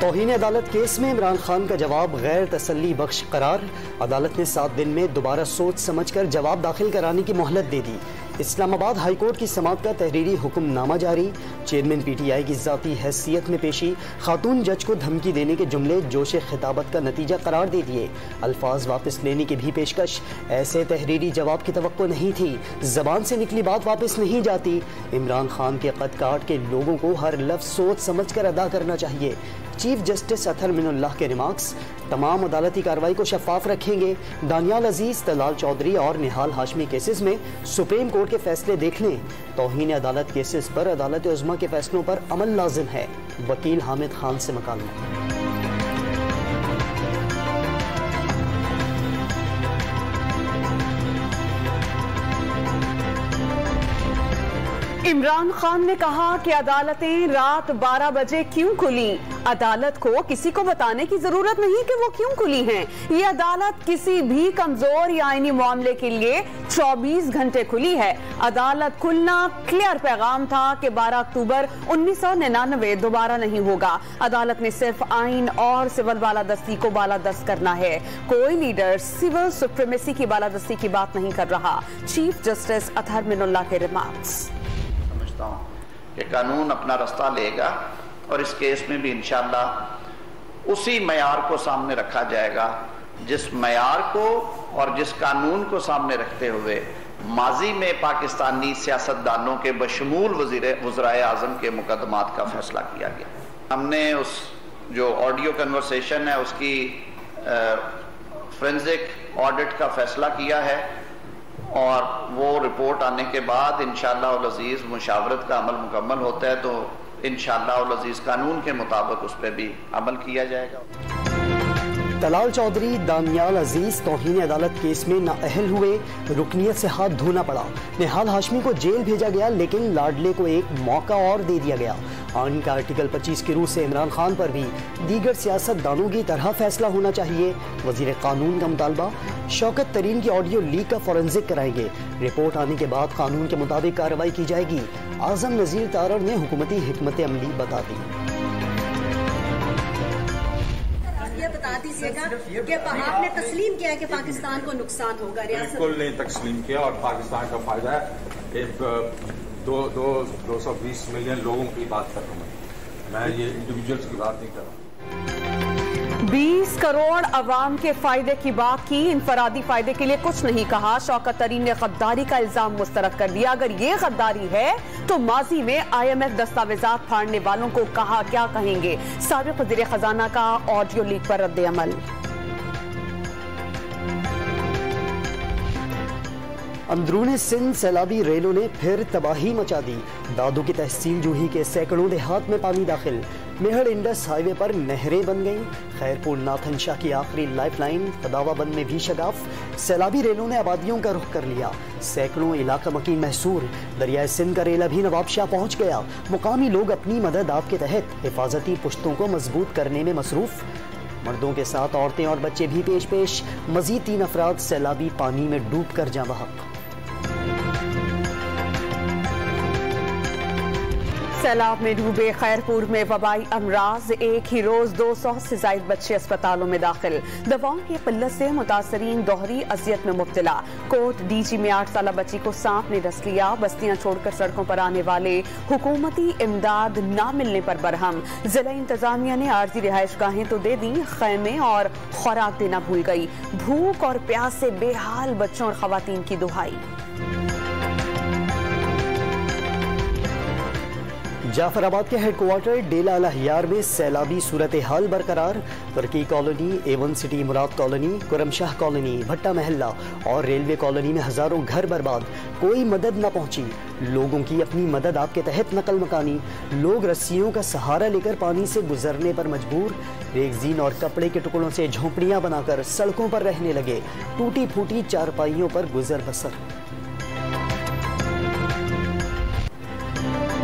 तौहीन अदालत केस में इमरान खान का जवाब गैर तसल्ली बख्श करार। अदालत ने 7 दिन में दोबारा सोच समझ कर जवाब दाखिल कराने की मोहलत दे दी। इस्लामाबाद हाई कोर्ट की समाअत का तहरीरी हुक्मनामा जारी। चेयरमैन PTI की ज़ाती हैसियत में पेशी। खातून जज को धमकी देने के जुमले जोश खिताबत का नतीजा करार दे दिए। अल्फाज वापस लेने की भी पेशकश। ऐसे तहरीरी जवाब की तवक्को नहीं थी। जबान से निकली बात वापस नहीं जाती। इमरान खान के कद काट के लोगों को हर लफ्ज सोच समझ कर अदा करना चाहिए। चीफ जस्टिस अतहर मिनुल्लाह के रिमार्क्स। तमाम अदालती कार्रवाई को शफाफ रखेंगे। दानियाल अजीज, तलाल चौधरी और निहाल हाशमी केसेस में सुप्रीम कोर्ट के फैसले देख लें। तौहीन अदालत केसेस पर अदालत उज़्मा के फैसलों पर अमल लाजिम है। वकील हामिद खान से मकालमा। इमरान खान ने कहा कि अदालतें रात 12 बजे क्यों खुली। अदालत को किसी को बताने की जरूरत नहीं कि वो क्यों खुली हैं। ये अदालत किसी भी कमजोर या आईनी मामले के लिए 24 घंटे खुली है। अदालत खुलना क्लियर पैगाम था कि 12 अक्टूबर 1999 दोबारा नहीं होगा। अदालत ने सिर्फ आइन और सिविल बालादस्ती को बालादस्त करना है। कोई लीडर सिविल सुप्रीमेसी की बालादस्ती की बात नहीं कर रहा। चीफ जस्टिस अतहर मिनुल्लाह के रिमार्क्स। कि कानून अपना रास्ता लेगा और इस केस में भी इंशाअल्लाह उसी मयार को सामने रखा जाएगा जिस मयार को और जिस कानून को सामने रखते हुए माजी में पाकिस्तानी सियासतदानों के बशमूल वज़ीर आज़म के मुकदमात का फैसला किया गया। हमने उस जो ऑडियो कन्वर्सेशन है उसकी फोरेंसिक ऑडिट का फैसला किया है और वो रिपोर्ट आने के बाद इंशाअल्लाह उल अज़ीज़ मुशावरत का अमल मुकम्मल होता है तो इंशाअल्लाह उल अज़ीज़ कानून के मुताबिक उस पर भी अमल किया जाएगा। तलाल चौधरी, दानियाल अजीज तौहीन अदालत केस में नाअहल हुए, रुकनियत से हाथ धोना पड़ा। निहाल हाशमी को जेल भेजा गया लेकिन लाडले को एक मौका और दे दिया गया। आइन का आर्टिकल 25 की रूह से इमरान खान पर भी दीगर सियासतदानों की तरह फैसला होना चाहिए। वजीर कानून का मुतालबा। शौकत तरीन की ऑडियो लीक का फोरेंसिक कराएंगे। रिपोर्ट आने के बाद कानून के मुताबिक कार्रवाई की जाएगी। आजम नज़ीर तारड़ ने हुकूमती हिकमत अमली बता दी। बता दीजिएगा कि आपने तस्लीम किया है कि पाकिस्तान को नुकसान होगा। बिल्कुल नहीं तस्लीम किया और पाकिस्तान का फायदा है। एक 220 मिलियन लोगों की बात कर रहा हूँ मैं ये इंडिविजुअल्स की बात नहीं कर रहा। 20 करोड़ अवाम के फायदे की बात की, इनफरादी फायदे के लिए कुछ नहीं कहा। शौकत तरीन ने गद्दारी का इल्जाम मुस्तरद कर दिया। अगर ये गद्दारी है तो माजी में IMF दस्तावेजात फाड़ने वालों को कहा क्या कहेंगे। साबिक वज़ीर खजाना का ऑडियो लीक पर रद्द अमल। अंदरूनी सिंध सैलाबी रेलों ने फिर तबाही मचा दी। दादू की तहसील जूही के सैकड़ों देहात में पानी दाखिल। मेहर इंडस हाईवे पर नहरें बन गईं। खैरपुर नाथन शाह की आखिरी लाइफलाइन फदावाबंद में भी शगाफ। सैलाबी रेलों ने आबादियों का रुख कर लिया। सैकड़ों इलाका मकीन महसूर। दरियाए सिंध का रेला भी नवाबशाह पहुंच गया। मुकामी लोग अपनी मदद आप के तहत हिफाजती पुश्तों को मजबूत करने में मसरूफ। मर्दों के साथ औरतें और बच्चे भी पेश पेश। मजीद 3 अफराद सैलाबी पानी में डूब कर जाँ बहक। सैलाब में डूबे खैरपुर में वबाई अमराज। एक ही रोज 200 से ज्यादा बच्चे अस्पतालों में दाखिल। दवाओं की किल्लत से मुतासरीन दोहरी अजियत में मुब्तला। कोट डीजी में 8 साला बच्ची को सांप ने डस लिया। बस्तियां छोड़कर सड़कों पर आने वाले हुकूमती इमदाद न मिलने पर बरहम। जिला इंतजामिया ने आर्जी रिहाइश गाहें तो दे दी, खैमे और खुराक देना भूल गई। भूख और प्यास से बेहाल बच्चों और खवातीन की दुहाई। जाफराबाद के हेडक्वार्टर डेला अलहियार में सैलाबी सूरत हाल बरकरार। तुर्की कॉलोनी, A1 सिटी मुराद कॉलोनी, कुरमशाह कॉलोनी, भट्टा महल्ला और रेलवे कॉलोनी में हजारों घर बर्बाद। कोई मदद न पहुंची। लोगों की अपनी मदद आपके तहत नकल मकानी। लोग रस्सियों का सहारा लेकर पानी से गुजरने पर मजबूर। रेगजीन और कपड़े के टुकड़ों से झोंपड़ियां बनाकर सड़कों पर रहने लगे। टूटी फूटी चारपाइयों पर गुजर बसर।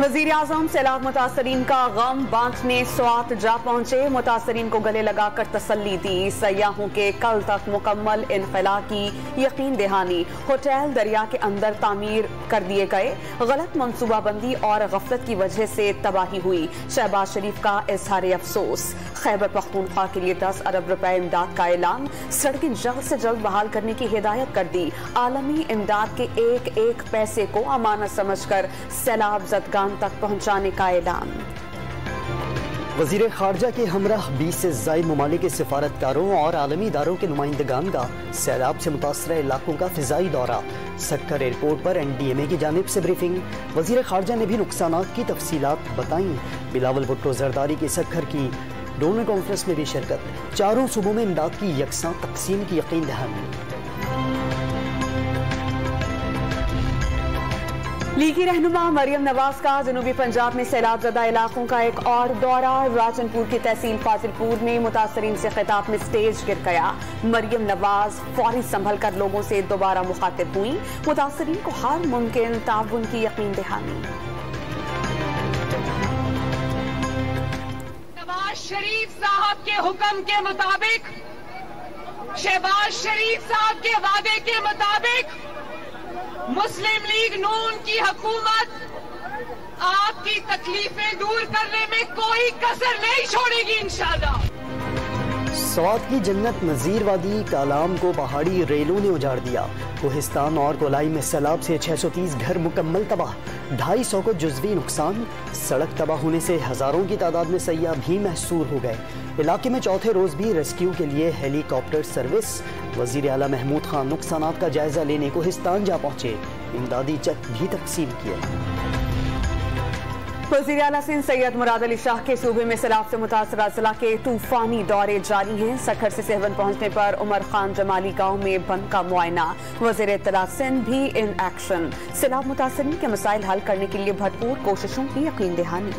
वजीर आजम सैलाब मुतासरीन का गम बांटने स्वात जा पहुंचे। मुतासरीन को गले लगाकर तसल्ली दी। सयाहों के कल तक मुकम्मल इनखला की यकीन दहानी। होटल दरिया के अंदर तामीर कर दिए गए। गलत मनसूबाबंदी और गफलत की वजह से तबाही हुई। शहबाज शरीफ का इजहार अफसोस। खैबर पख्तूनख्वा के लिए 10 अरब रुपए इमदाद का ऐलान। सड़कें जल्द से जल्द बहाल करने की हिदायत कर दी। आलमी इमदाद के एक एक पैसे को अमानत समझकर सैलाब जदगान तक पहुंचाने का ऐलान। वजीर खारजा के हमराह 20 से ज़ायद ममालिक के सिफारतकारों और आलमी इदारों के नुमाइंदगान का सैलाब से मुतासर इलाकों का फिजाई दौरा। सक्कर एयरपोर्ट पर NDMA की जानिब से ब्रीफिंग। वजीर खारजा ने भी नुकसानात की तफसीलात बताई। बिलावल भुट्टो जरदारी की सक्कर की डोनर कॉन्फ्रेंस में भी शिरकत। चारों सूबों में इमदाद की यकसां तकसीम की यकीन दहानी। लीगी रहनुमा मरियम नवाज का जनूबी पंजाब में सैलाब ज़दा इलाकों का एक और दौरा। राजनपुर की तहसील फाजिलपुर में मुतासरीन से खिताब में स्टेज गिर गया। मरियम नवाज फौरी संभल कर लोगों से दोबारा मुखातिब हुई। मुतासरीन को हर मुमकिन ताउन की यकीन दहानी। शहबाज शरीफ साहब के हुक्म के मुताबिक, शहबाज शरीफ साहब के वादे के मुताबिक मुस्लिम लीग नून की हुकूमत आपकी तकलीफें दूर करने में कोई कसर नहीं छोड़ेगी इंशाअल्लाह। स्वात की जन्नत नजीर वादी कालाम को पहाड़ी रेलों ने उजाड़ दिया। कोहिस्तान और कोलाई में सैलाब से 630 घर मुकम्मल तबाह। 250 को जुज़वी नुकसान। सड़क तबाह होने से हजारों की तादाद में सयाह भी महसूर हो गए। इलाके में चौथे रोज भी रेस्क्यू के लिए हेलीकॉप्टर सर्विस। वजीर आला महमूद खान नुकसानात का जायजा लेने कोहिस्तान जा पहुंचे। इमदादी चेक भी तकसीम किए। वज़ीर आला सिंध सैयद मुराद अली शाह के सूबे में सैलाब से मुतासरा जिला के तूफानी दौरे जारी हैं। सक्खर से सेहवन पहुंचने पर उमर खान जमाली गांव में बंद का मुआयना। वज़ीर इत्तला सिंध भी इन एक्शन। सैलाब मुतासरीन के मसाइल हल करने के लिए भरपूर कोशिशों की यकीन दहानी।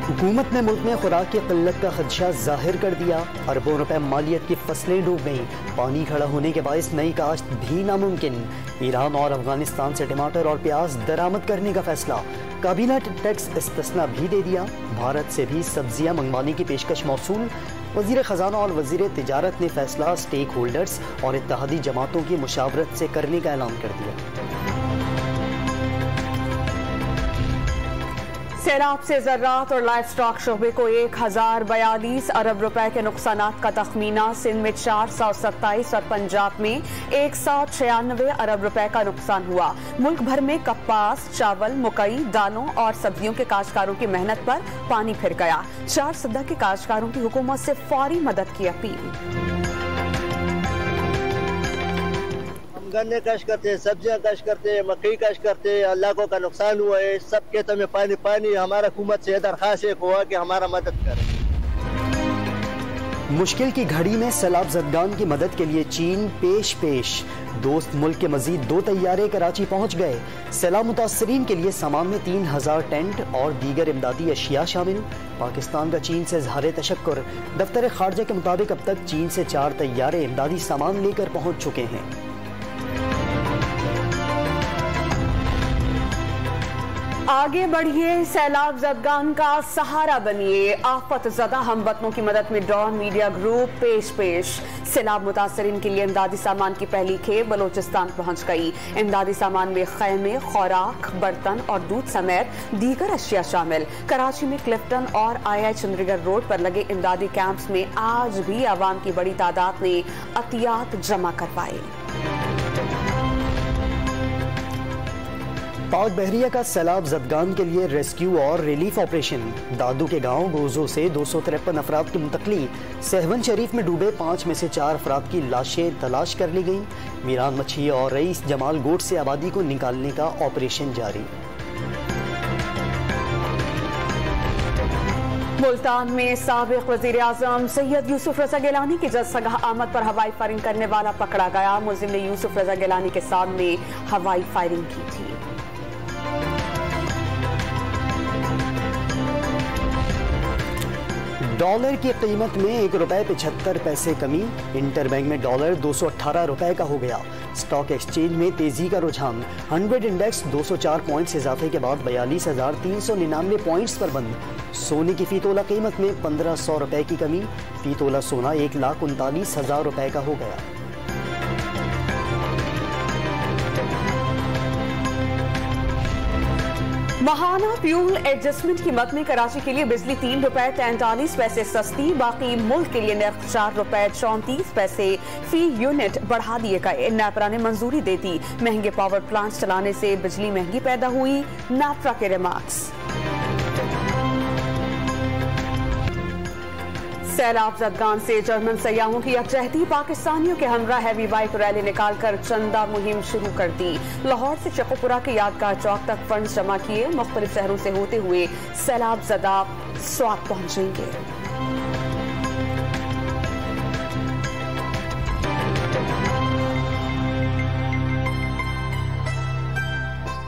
हुकूमत ने मुल्क में खुराक की किल्लत का खदशा जाहिर कर दिया। अरबों रुपए मालियत की फसलें डूब गईं। पानी खड़ा होने के बायस नई काश्त भी नामुमकिन। ईरान और अफगानिस्तान से टमाटर और प्याज दरामद करने का फैसला। काबीना टैक्स इस्तिस्ना भी दे दिया। भारत से भी सब्जियां मंगवाने की पेशकश मौसूल। वजीर खजाना और वजीर तिजारत ने फैसला स्टेक होल्डर्स और इत्तेहादी जमातों की मुशावरत से करने का ऐलान कर दिया। सैलाब से ज़राअत और लाइफ स्टॉक शोबे को 1042 अरब रुपए के नुकसानात का तखमीना। सिंध में 427 और पंजाब में 196 अरब रुपए का नुकसान हुआ। मुल्क भर में कपास, चावल, मकई, दालों और सब्जियों के काश्तकारों की मेहनत पर पानी फिर गया। 4 सदा के काश्तकारों की हुकूमत से फौरी मदद की अपील। गन्ने कश करते, सब्जियां कश करते, मकई कश करते। इलाकों का नुकसान हुआ है। सब खेतों में पानी पानी। हमारा हुकूमत से दरखास्त हुआ कि हमारा मदद करें। मुश्किल की घड़ी में सैलाब ज़दगान की मदद के लिए चीन पेश। दोस्त मुल्क के मजीद 2 तैयारे कराची पहुंच गए। सैलाब मुतासरीन के लिए सामान में 3000 टेंट और दीगर इमदादी अशिया शामिल। पाकिस्तान का चीन से इज़हार तशक्कुर। दफ्तर खारजा के मुताबिक अब तक चीन से 4 तैयारे इमदादी सामान लेकर पहुंच चुके हैं। आगे बढ़िए, सैलाब ज़दगान का सहारा बनिए। आफत ज़दा हमवतनों की मदद में डॉन मीडिया ग्रुप पेश। सैलाब मुतासरीन के लिए इमदादी सामान की पहली खेप बलोचिस्तान पहुंच गई। इमदादी सामान में खैमे, खुराक, बर्तन और दूध समेत दीगर अशिया शामिल। कराची में क्लिफ्टन और II चंद्रीगढ़ रोड पर लगे इमदादी कैंप्स में आज भी आवाम की बड़ी तादाद ने अतियात जमा करवाए। पाक बहरिया का सैलाब ज़दगान के लिए रेस्क्यू और रिलीफ ऑपरेशन। दादू के गांव गोजो से 253 अफराद की मुंतकली। सहवन शरीफ में डूबे 5 में से 4 अफराद की लाशें तलाश कर ली गईं। मीरान मच्छी और रईस जमाल गोट से आबादी को निकालने का ऑपरेशन जारी। मुल्तान में साबिक वजीर आजम सैयद यूसुफ रजा गिलानी की जजसगाह आमद पर हवाई फायरिंग करने वाला पकड़ा गया। मुलजिम ने यूसुफ रजा गिलानी के सामने हवाई फायरिंग की थी। डॉलर की कीमत में ₹1.75 कमी। इंटरबैंक में डॉलर 218 रुपए का हो गया। स्टॉक एक्सचेंज में तेजी का रुझान। 100 इंडेक्स 204 पॉइंट्स इजाफे के बाद 42,399 पॉइंट्स पर बंद। सोने की फी तोला कीमत में 1,500 रुपए की कमी। फी तोला सोना 1,39,000 रुपए का हो गया। महाना फ्यूल एडजस्टमेंट कीमत में कराची के लिए बिजली ₹3.43 सस्ती। बाकी मुल्क के लिए नर्ख ₹4.34 फी यूनिट बढ़ा दिए गए। नेपरा ने मंजूरी दे दी। महंगे पावर प्लांट चलाने से बिजली महंगी पैदा हुई। नेपरा के रिमार्क्स। सैलाब जदगान से जर्मन सयाहों की यकजहती। पाकिस्तानियों के हमरा हैवी बाइक रैली निकालकर चंदा मुहिम शुरू कर दी। लाहौर से चकोपुरा के यादगार चौक तक फंड जमा किए। मुख्तलिफ शहरों से होते हुए सैलाब जदा स्वात पहुंचेंगे।